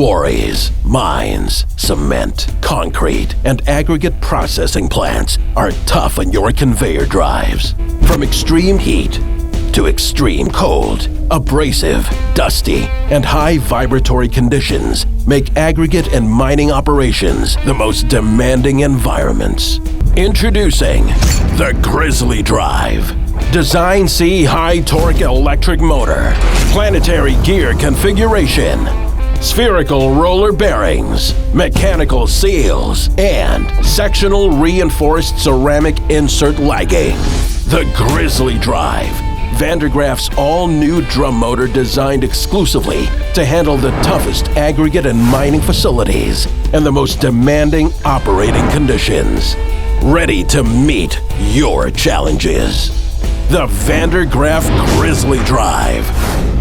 Quarries, mines, cement, concrete, and aggregate processing plants are tough on your conveyor drives. From extreme heat to extreme cold, abrasive, dusty, and high vibratory conditions make aggregate and mining operations the most demanding environments. Introducing the GrizzlyDrive. Design C high-torque electric motor, planetary gear configuration, spherical roller bearings, mechanical seals, and sectional reinforced ceramic insert lighting. The GrizzlyDrive, Vandergraaf's all-new drum motor designed exclusively to handle the toughest aggregate and mining facilities and the most demanding operating conditions. Ready to meet your challenges. The Vandergraaf GrizzlyDrive.